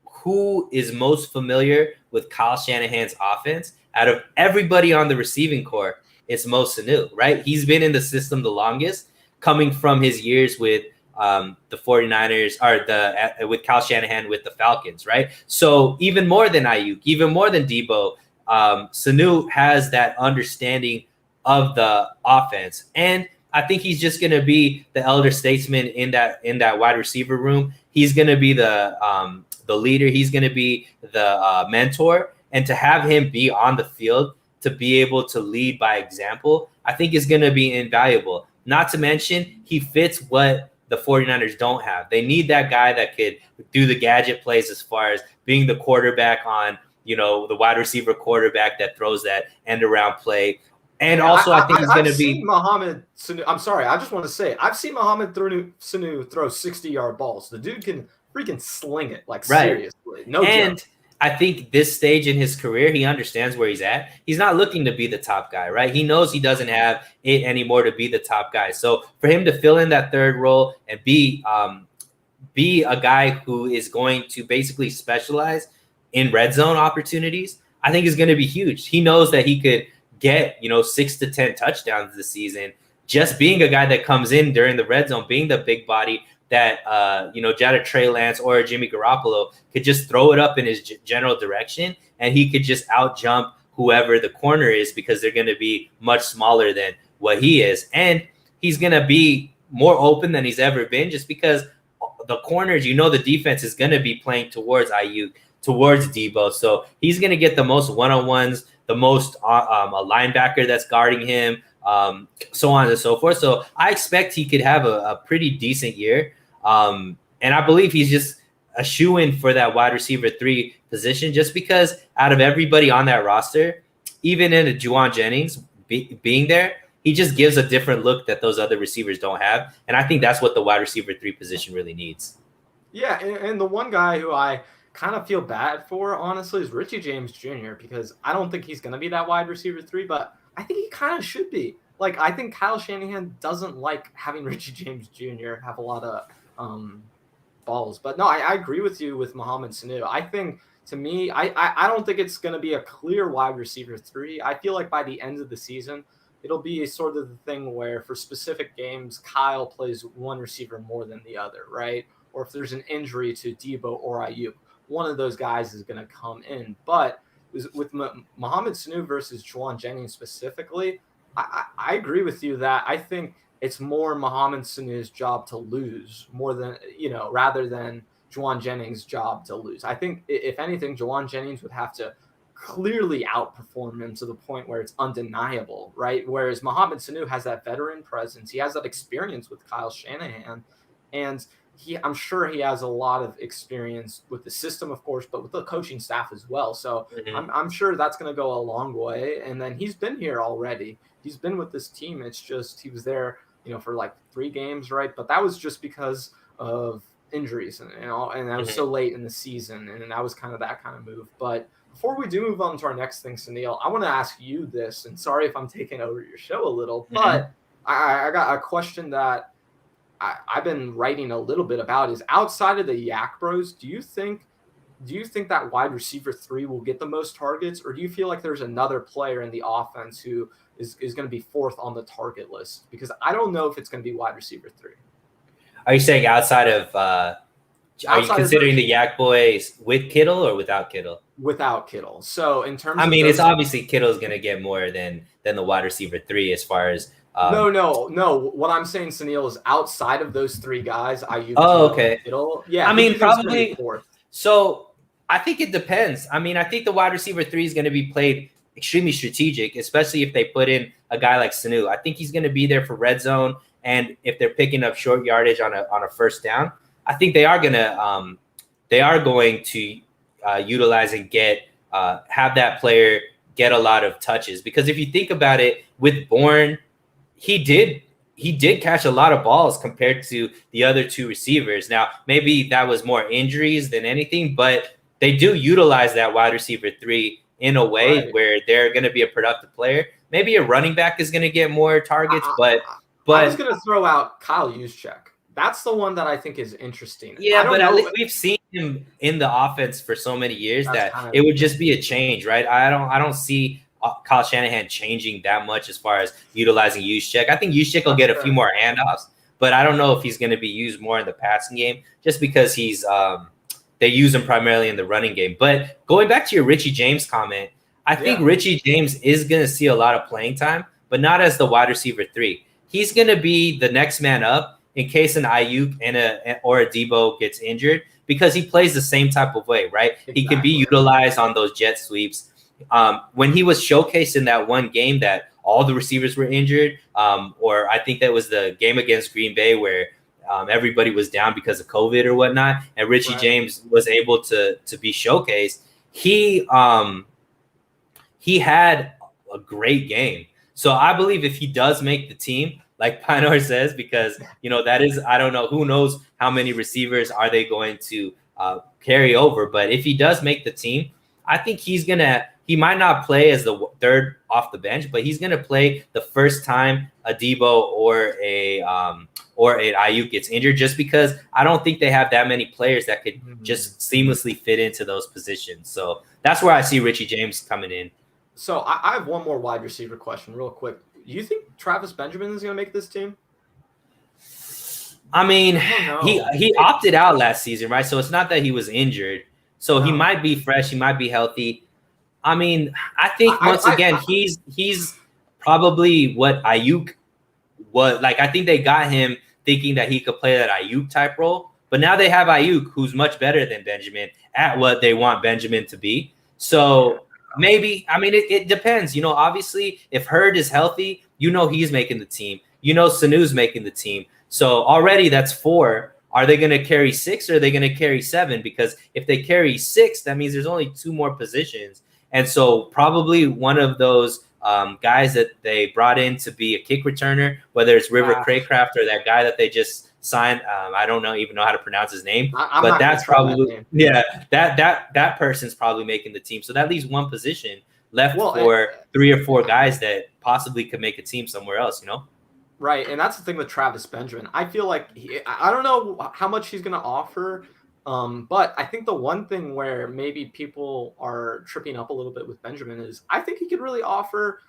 who is most familiar with Kyle Shanahan's offense, out of everybody on the receiving corps, it's Mo Sanu, right? He's been in the system the longest, coming from his years with the 49ers or with Kyle Shanahan with the Falcons, right? So even more than Ayuk, even more than Debo, Sanu has that understanding of the offense. And I think he's just going to be the elder statesman in that wide receiver room. He's going to be the leader. He's going to be the mentor. And to have him be on the field to be able to lead by example, I think is going to be invaluable. Not to mention, he fits what the 49ers don't have. They need that guy that could do the gadget plays as far as being the quarterback on, the wide receiver quarterback that throws that end around play. And also, I think he's going to be Mohamed Sanu. I'm sorry, I just want to say, I've seen Mohamed Sanu throw 60-yard balls. The dude can freaking sling it, like seriously. No joke. I think this stage in his career, he understands where he's at. He's not looking to be the top guy, right? He knows he doesn't have it anymore to be the top guy. So for him to fill in that third role and be a guy who is going to basically specialize in red zone opportunities, I think is going to be huge. He knows that he could get, 6 to 10 touchdowns this season, just being a guy that comes in during the red zone, being the big body that, Jada Trey Lance or Jimmy Garoppolo could just throw it up in his general direction, and he could just out jump whoever the corner is because they're going to be much smaller than what he is. And he's going to be more open than he's ever been just because the corners, the defense is going to be playing towards Ayuk, towards Debo. So he's going to get the most one-on-ones, the most a linebacker that's guarding him, so on and so forth. So I expect he could have a pretty decent year. And I believe he's just a shoo-in for that wide receiver 3 position, just because out of everybody on that roster, even in a Jauan Jennings being there, he just gives a different look that those other receivers don't have. And I think that's what the wide receiver 3 position really needs. Yeah, and the one guy who I kind of feel bad for, honestly, is Richie James Jr., because I don't think he's going to be that wide receiver 3, but I think he kind of should be. Like, I think Kyle Shanahan doesn't like having Richie James Jr. have a lot of balls. But no, I agree with you with Mohamed Sanu. I think, to me, I don't think it's going to be a clear wide receiver 3. I feel like by the end of the season, it'll be a sort of the thing where for specific games, Kyle plays one receiver more than the other, right? Or if there's an injury to Debo or Ayuk, one of those guys is going to come in. But with Mohamed Sanu versus Jauan Jennings specifically, I agree with you that I think it's more Mohamed Sanu's job to lose more than, rather than Jauan Jennings' job to lose. I think if anything, Jauan Jennings would have to clearly outperform him to the point where it's undeniable, right? Whereas Mohamed Sanu has that veteran presence. He has that experience with Kyle Shanahan, and I'm sure he has a lot of experience with the system, of course, but with the coaching staff as well. So I'm sure that's going to go a long way. And then he's been here already. He's been with this team. It's just he was there, for like 3 games, right? But that was just because of injuries, and that was so late in the season, and that was kind of that kind of move. But before we do move on to our next thing, Sunil, I want to ask you this, and sorry if I'm taking over your show a little, but I got a question that I've been writing a little bit about is outside of the Yak Bros, do you think do you think that wide receiver 3 will get the most targets, or do you feel like there's another player in the offense who is going to be fourth on the target list? Because I don't know if it's going to be wide receiver 3. Are you saying outside of are you considering the Yak Boys with Kittle or without Kittle? Without Kittle. So in terms I mean, of it's obviously Kittle's going to get more than the wide receiver 3 as far as No. What I'm saying, Sunil, is outside of those 3 guys, okay. Kittle. Yeah, I mean, probably. So I think it depends. I mean, I think the wide receiver 3 is going to be played extremely strategic, especially if they put in a guy like Sanu. I think he's going to be there for red zone, and if they're picking up short yardage on a first down, I think they are going to utilize and have that player get a lot of touches. Because if you think about it, with Bourne, he did catch a lot of balls compared to the other 2 receivers. Now, maybe that was more injuries than anything, but they do utilize that wide receiver 3 in a way where they're going to be a productive player. Maybe a running back is going to get more targets, but I was going to throw out Kyle Juszczyk. That's the one that I think is interesting. Yeah, but at least we've seen him in the offense for so many years that it would just be a change, right? I don't see Kyle Shanahan changing that much as far as utilizing Juszczyk. I think Juszczyk will get a few more handoffs, but I don't know if he's going to be used more in the passing game just because they use him primarily in the running game. But going back to your Richie James comment, I think Richie James is going to see a lot of playing time, but not as the wide receiver 3. He's going to be the next man up in case an Ayuk or a Debo gets injured, because he plays the same type of way, right? Exactly. He can be utilized on those jet sweeps. When he was showcased in that one game that all the receivers were injured, or I think that was the game against Green Bay where everybody was down because of COVID or whatnot, and Richie James was able to be showcased. He had a great game. So I believe if he does make the team, like Pinor says, because, that is, I don't know, who knows how many receivers are they going to carry over. But if he does make the team, I think he might not play as the 3rd off the bench, but he's going to play the first time a Debo or an Ayuk gets injured, just because I don't think they have that many players that could just seamlessly fit into those positions. So that's where I see Richie James coming in. So I have one more wide receiver question real quick. Do you think Travis Benjamin is going to make this team? I mean, he opted out last season, right? So it's not that he was injured. So he might be fresh. He might be healthy. I mean, I think again, he's probably what Ayuk was. Like, I think they got him thinking that he could play that Ayuk type role. But now they have Ayuk, who's much better than Benjamin at what they want Benjamin to be. So maybe, I mean, it depends. Obviously, if Hurd is healthy, he's making the team. Sanu's making the team. So already that's 4. Are they going to carry 6 or are they going to carry 7? Because if they carry 6, that means there's only 2 more positions. And so probably one of those guys that they brought in to be a kick returner, whether it's River Craycraft or that guy that they just signed, I don't even know how to pronounce his name, but that's probably that person's probably making the team. So that leaves 1 position left for 3 or 4 guys that possibly could make a team somewhere else, Right, and that's the thing with Travis Benjamin. I feel like I don't know how much he's going to offer, but I think the one thing where maybe people are tripping up a little bit with Benjamin is I think he could really offer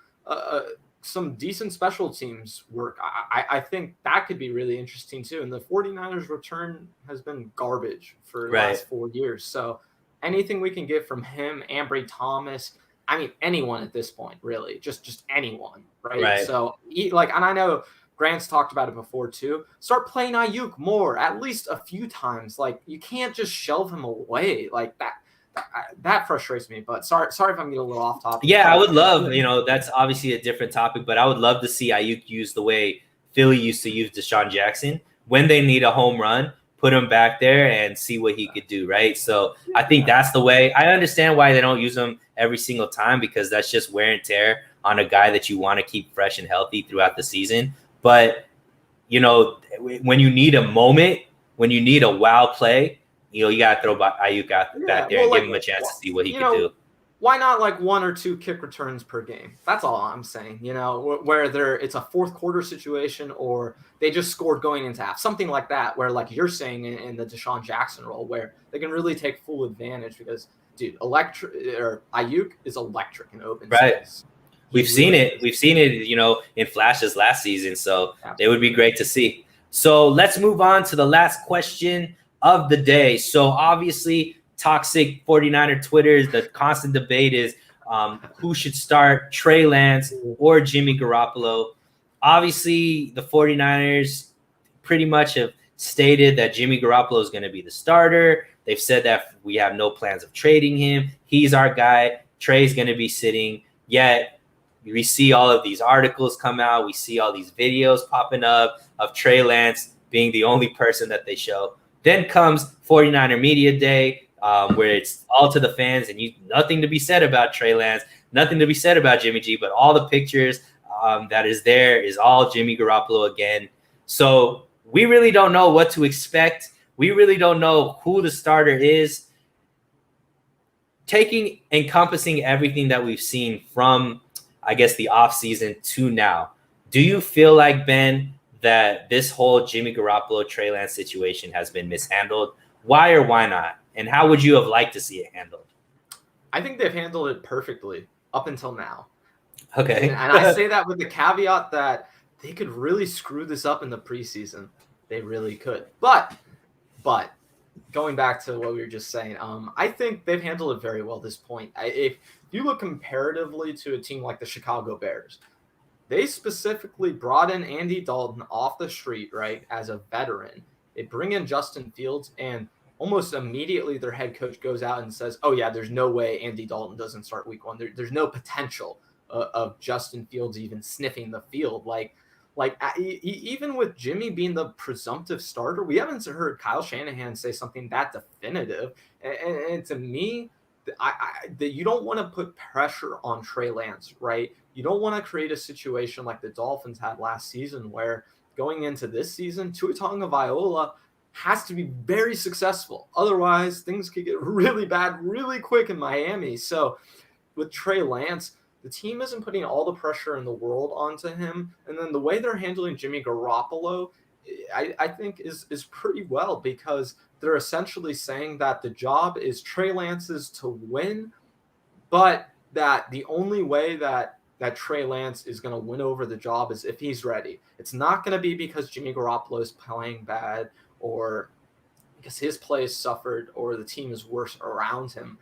some decent special teams work. I think that could be really interesting too. And the 49ers return has been garbage for the last 4 years. So anything we can get from him, Ambry Thomas, I mean, anyone at this point, really, just anyone, right? So, and I know Grant's talked about it before too. Start playing Ayuk more, at least a few times. Like, you can't just shelve him away like that. That frustrates me. But sorry if I'm getting a little off topic. Yeah, I would love, that's obviously a different topic, but I would love to see Ayuk used the way Philly used to use Deshaun Jackson. When they need a home run, put him back there and see what he could do, right? So I think that's the way. I understand why they don't use him every single time, because that's just wear and tear on a guy that you want to keep fresh and healthy throughout the season. But, when you need a moment, when you need a wow play, you got to throw Ayuk back there and give him a chance to see what he can do. why not like 1 or 2 kick returns per game? That's all I'm saying. Where it's a fourth quarter situation, or they just scored going into half, something like that. Where like you're saying in the Deshaun Jackson role, where they can really take full advantage because, dude, Ayuk is electric in open Right. space. We've seen it. We've seen it, in flashes last season. So Absolutely. it would be great to see. So let's move on to the last question of the day. So obviously, toxic 49er Twitter, the constant debate is who should start, Trey Lance or Jimmy Garoppolo. Obviously, the 49ers pretty much have stated that Jimmy Garoppolo is going to be the starter. They've said that we have no plans of trading him. He's our guy. Trey's going to be sitting. Yet we see all of these articles come out. We see all these videos popping up of Trey Lance being the only person that they show. Then comes 49er Media Day, where it's all to the fans and nothing to be said about Trey Lance, nothing to be said about Jimmy G, but all the pictures that is there is all Jimmy Garoppolo again. So we really don't know what to expect. We really don't know who the starter is. Encompassing everything that we've seen from, I guess, the offseason to now, do you feel like, Ben, that this whole Jimmy Garoppolo, Trey Lance situation has been mishandled? Why or why not? And how would you have liked to see it handled? I think they've handled it perfectly up until now. Okay. And I say that with the caveat that they could really screw this up in the preseason. They really could. But going back to what we were just saying, I think they've handled it very well at this point. If you look comparatively to a team like the Chicago Bears, they specifically brought in Andy Dalton off the street, right, as a veteran. They bring in Justin Fields, and almost immediately their head coach goes out and says, oh, yeah, there's no way Andy Dalton doesn't start week 1. There's no potential of Justin Fields even sniffing the field. Even with Jimmy being the presumptive starter, we haven't heard Kyle Shanahan say something that definitive. And to me, that you don't want to put pressure on Trey Lance, right? You don't want to create a situation like the Dolphins had last season, where going into this season, Tua Tagovailoa has to be very successful. Otherwise, things could get really bad really quick in Miami. So with Trey Lance, the team isn't putting all the pressure in the world onto him. And then the way they're handling Jimmy Garoppolo, I think is pretty well, because they're essentially saying that the job is Trey Lance's to win, but that the only way that Trey Lance is going to win over the job is if he's ready. It's not going to be because Jimmy Garoppolo is playing bad or because his play is suffered or the team is worse around him.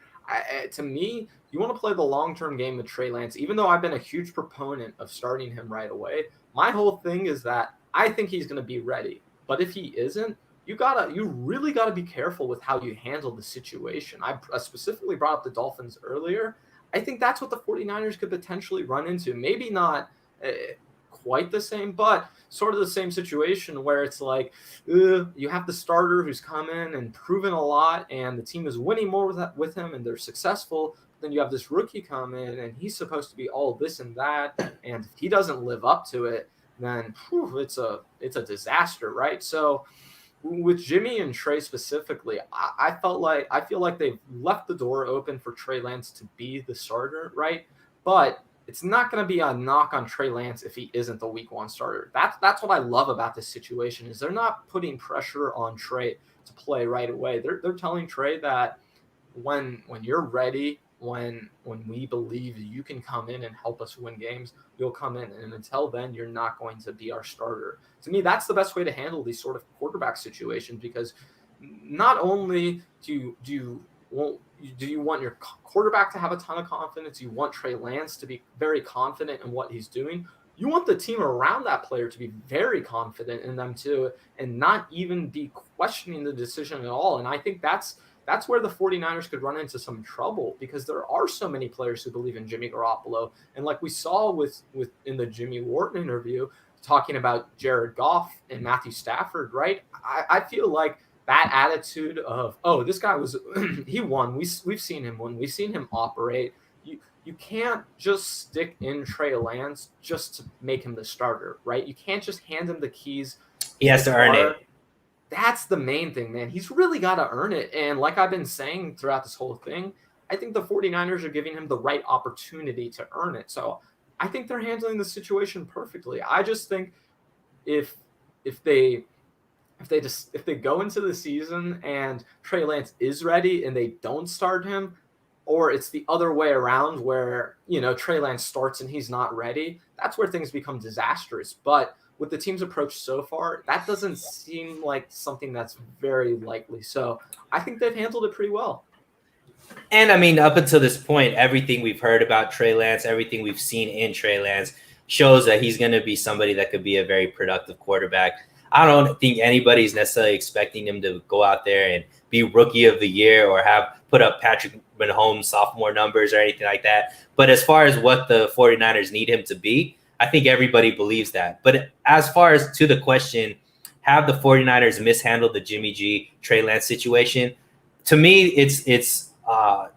To me, you want to play the long-term game with Trey Lance. Even though I've been a huge proponent of starting him right away, my whole thing is that I think he's going to be ready. But if he isn't, you really gotta be careful with how you handle the situation. I specifically brought up the Dolphins earlier. I think that's what the 49ers could potentially run into. Maybe not quite the same, but sort of the same situation where it's like you have the starter who's come in and proven a lot, and the team is winning more with him, and they're successful. Then you have this rookie come in, and he's supposed to be all this and that, and if he doesn't live up to it, then it's a disaster, right? So with Jimmy and Trey specifically, I feel like they've left the door open for Trey Lance to be the starter, right? But it's not going to be a knock on Trey Lance if he isn't the week 1 starter. That's what I love about this situation, is they're not putting pressure on Trey to play right away. They're telling Trey that when you're ready, when we believe you can come in and help us win games, you'll come in. And until then, you're not going to be our starter. To me, that's the best way to handle these sort of quarterback situations, because not only do you want your quarterback to have a ton of confidence, you want Trey Lance to be very confident in what he's doing. You want the team around that player to be very confident in them too, and not even be questioning the decision at all. And I think that's where the 49ers could run into some trouble, because there are so many players who believe in Jimmy Garoppolo. And like we saw with in the Jimmy Wharton interview, talking about Jared Goff and Matthew Stafford, right? I feel like that attitude of, oh, this guy he won. We've seen him win. We've seen him operate. You can't just stick in Trey Lance just to make him the starter, right? You can't just hand him the keys. He has to earn it. That's the main thing, man. He's really got to earn it. And like I've been saying throughout this whole thing, I think the 49ers are giving him the right opportunity to earn it. So I think they're handling the situation perfectly. I just think if they go into the season and Trey Lance is ready and they don't start him, or it's the other way around where, Trey Lance starts and he's not ready, that's where things become disastrous. But with the team's approach so far, that doesn't seem like something that's very likely. So I think they've handled it pretty well. And I mean, up until this point, everything we've heard about Trey Lance, everything we've seen in Trey Lance shows that he's going to be somebody that could be a very productive quarterback. I don't think anybody's necessarily expecting him to go out there and be rookie of the year or have put up Patrick Mahomes sophomore numbers or anything like that. But as far as what the 49ers need him to be, I think everybody believes that. But as far as to the question, have the 49ers mishandled the Jimmy G, Trey Lance situation? To me, it's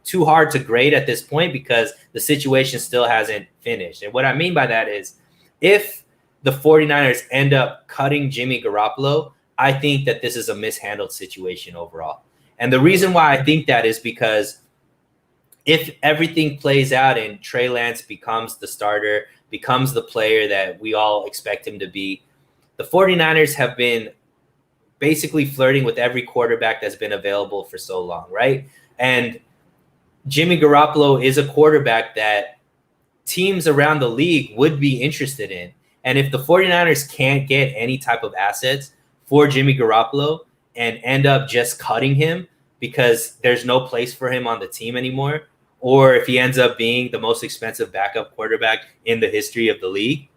too hard to grade at this point because the situation still hasn't finished. And what I mean by that is if the 49ers end up cutting Jimmy Garoppolo, I think that this is a mishandled situation overall. And the reason why I think that is because if everything plays out and Trey Lance becomes the starter, becomes the player that we all expect him to be, the 49ers have been basically flirting with every quarterback that's been available for so long, right? And Jimmy Garoppolo is a quarterback that teams around the league would be interested in. And if the 49ers can't get any type of assets for Jimmy Garoppolo and end up just cutting him because there's no place for him on the team anymore, or if he ends up being the most expensive backup quarterback in the history of the league,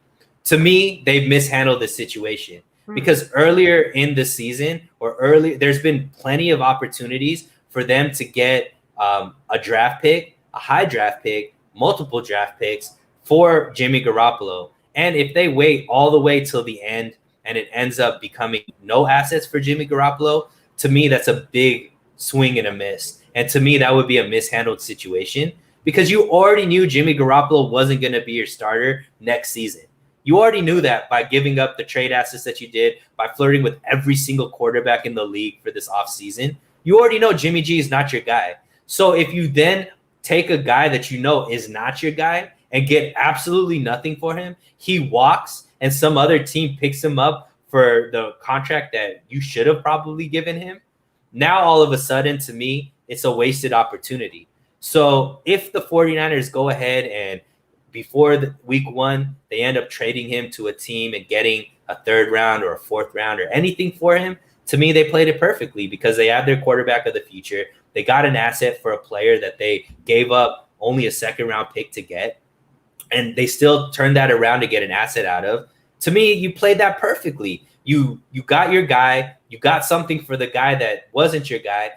to me, they've mishandled the situation. Because earlier in the season there's been plenty of opportunities for them to get a draft pick, a high draft pick, multiple draft picks for Jimmy Garoppolo. And if they wait all the way till the end and it ends up becoming no assets for Jimmy Garoppolo, to me, that's a big swing and a miss. And to me, that would be a mishandled situation because you already knew Jimmy Garoppolo wasn't going to be your starter next season. You already knew that by giving up the trade assets that you did, by flirting with every single quarterback in the league for this offseason. You already know Jimmy G is not your guy. So if you then take a guy that you know is not your guy and get absolutely nothing for him, he walks and some other team picks him up for the contract that you should have probably given him. Now, all of a sudden, to me, it's a wasted opportunity. So if the 49ers go ahead and before the week one, they end up trading him to a team and getting a third round or a fourth round or anything for him, to me, they played it perfectly because they have their quarterback of the future. They got an asset for a player that they gave up only a second round pick to get. And they still turned that around to get an asset out of. To me, you played that perfectly. You got your guy. You got something for the guy that wasn't your guy.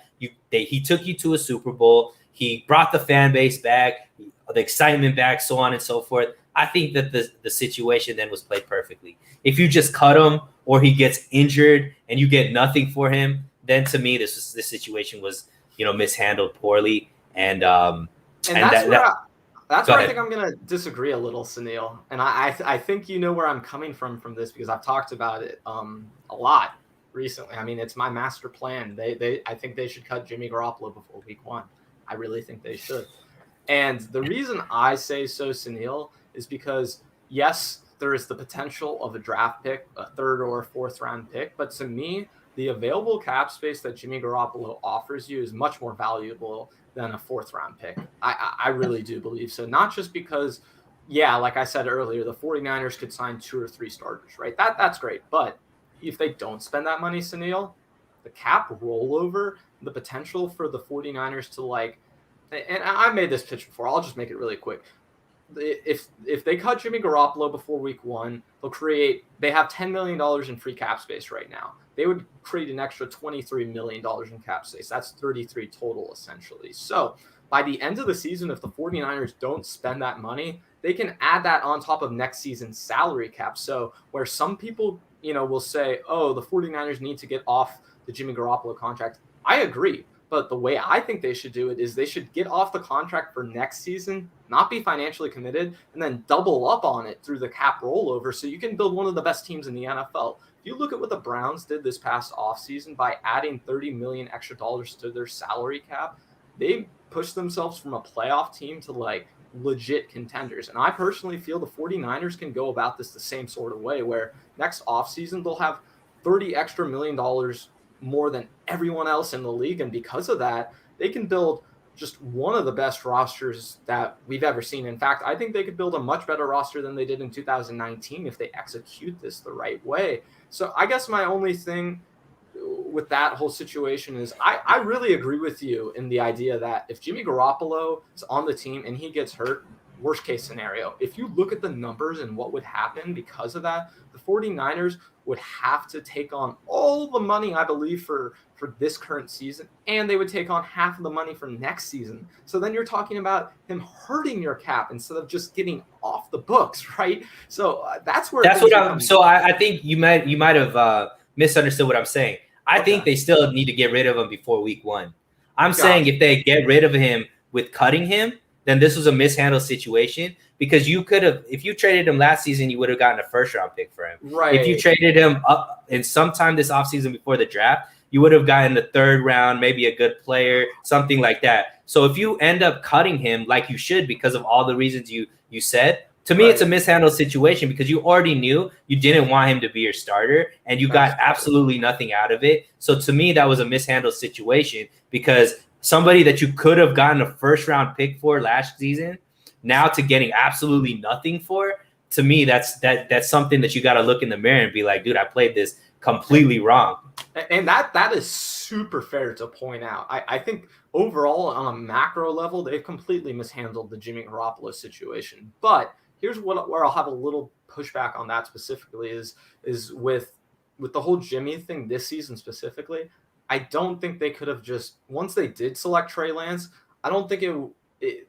He took you to a Super Bowl. He brought the fan base back, the excitement back, so on and so forth. I think that the situation then was played perfectly. If you just cut him or he gets injured and you get nothing for him, then to me this situation was mishandled poorly. And that's where I think I'm going to disagree a little, Sunil. And I think you know where I'm coming from this because I've talked about it a lot recently. I mean, it's my master plan. I think they should cut Jimmy Garoppolo before week one. I really think they should. And the reason I say so, Sunil, is because, yes, there is the potential of a draft pick, a third or fourth round pick. But to me, the available cap space that Jimmy Garoppolo offers you is much more valuable than a fourth round pick. I really do believe so. Not just because, yeah, like I said earlier, the 49ers could sign 2 or 3 starters, right? That's great. But if they don't spend that money, Sunil, the cap rollover, the potential for the 49ers to and I made this pitch before, I'll just make it really quick. If they cut Jimmy Garoppolo before week one, they have $10 million in free cap space right now. They would create an extra $23 million in cap space. That's 33 total, essentially. So by the end of the season, if the 49ers don't spend that money, they can add that on top of next season's salary cap. So where some people, will say, oh, the 49ers need to get off the Jimmy Garoppolo contract. I agree. But the way I think they should do it is they should get off the contract for next season, not be financially committed, and then double up on it through the cap rollover so you can build one of the best teams in the NFL. If you look at what the Browns did this past offseason by adding $30 million extra dollars to their salary cap, they pushed themselves from a playoff team to like legit contenders. And I personally feel the 49ers can go about this the same sort of way, where next offseason they'll have $30 extra million more than everyone else in the league. And because of that, they can build just one of the best rosters that we've ever seen. In fact, I think they could build a much better roster than they did in 2019 if they execute this the right way. So I guess my only thing with that whole situation is I really agree with you in the idea that if Jimmy Garoppolo is on the team and he gets hurt, worst case scenario, if you look at the numbers and what would happen because of that, the 49ers would have to take on all the money, I believe, for this current season, and they would take on half of the money for next season. So then you're talking about him hurting your cap instead of just getting off the books, right? So that's what I'm. So I think you might have misunderstood what I'm saying. I think they still need to get rid of him before week 1. I'm saying if they get rid of him with cutting him, then this was a mishandled situation, because you could have, if you traded him last season, you would have gotten a first-round pick for him. Right. If you traded him up in sometime this offseason before the draft, you would have gotten the 3rd round, maybe a good player, something like that. So if you end up cutting him like you should because of all the reasons you said, to me, it's a mishandled situation, because you already knew you didn't want him to be your starter and you got absolutely nothing out of it. So to me, that was a mishandled situation, because somebody that you could have gotten a 1st-round pick for last season, now to getting absolutely nothing for, to me, that's something that you got to look in the mirror and be like, dude, I played this completely wrong. And that is super fair to point out. I think overall, on a macro level, they've completely mishandled the Jimmy Garoppolo situation. But here's where I'll have a little pushback on that specifically is with the whole Jimmy thing this season specifically. I don't think they could have just, once they did select Trey Lance, I don't think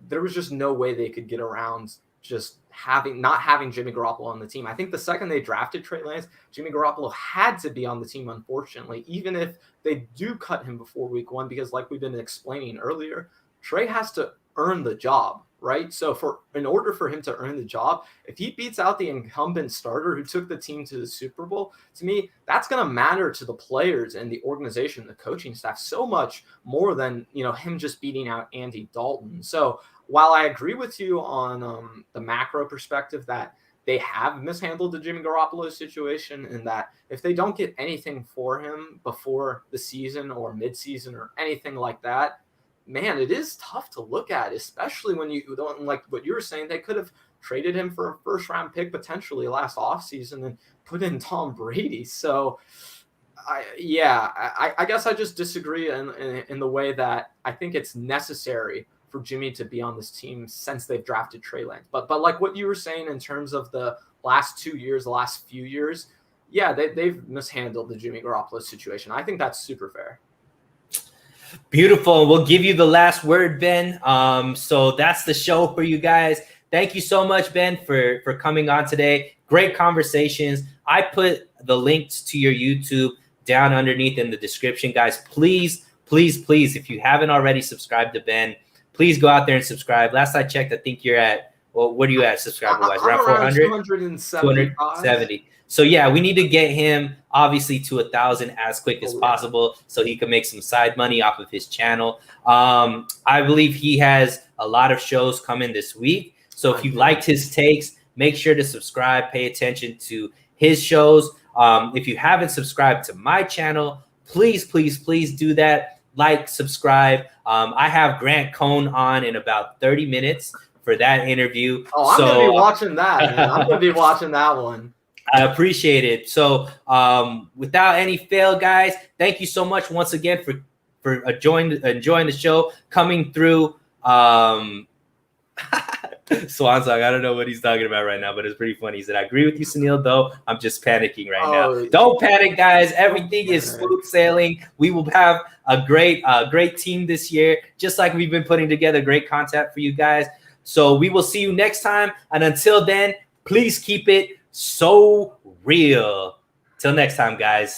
there was just no way they could get around just not having Jimmy Garoppolo on the team. I think the second they drafted Trey Lance, Jimmy Garoppolo had to be on the team, unfortunately, even if they do cut him before week 1, because like we've been explaining earlier, Trey has to earn the job, right? So in order for him to earn the job, if he beats out the incumbent starter who took the team to the Super Bowl, to me, that's going to matter to the players and the organization, the coaching staff, so much more than, him just beating out Andy Dalton. So while I agree with you on the macro perspective that they have mishandled the Jimmy Garoppolo situation, and that if they don't get anything for him before the season or midseason or anything like that, man, it is tough to look at, especially when you don't, like what you were saying, they could have traded him for a 1st-round pick potentially last offseason and put in Tom Brady. So I guess I just disagree in the way that I think it's necessary for Jimmy to be on this team since they've drafted Trey Lance. But like what you were saying in terms of the last few years, yeah, they've mishandled the Jimmy Garoppolo situation. I think that's super fair. Beautiful. We'll give you the last word, Ben. So that's the show for you guys. Thank you so much, Ben, for coming on today. Great conversations. I put the links to your YouTube down underneath in the description, guys. Please, if you haven't already subscribed to Ben, please go out there and subscribe. Last I checked, I think you're at, well, what are you at subscriber-wise? Around 400? 270. So, yeah, we need to get him, obviously, to 1,000 as quick as possible so he can make some side money off of his channel. I believe he has a lot of shows coming this week. So if you liked his takes, make sure to subscribe, pay attention to his shows. If you haven't subscribed to my channel, please do that. Like, subscribe. I have Grant Cohn on in about 30 minutes for that interview. Oh, I'm going to be watching that, man. I'm going to be watching that one. I appreciate it. So without any fail, guys, thank you so much once again for enjoying the show, coming through. Swan song. I don't know what he's talking about right now, but it's pretty funny. He said, I agree with you, Sunil, though. I'm just panicking right now. Don't panic, guys. Everything is smooth sailing. We will have a great team this year, just like we've been putting together great content for you guys. So we will see you next time. And until then, please keep it so real. Till next time, guys.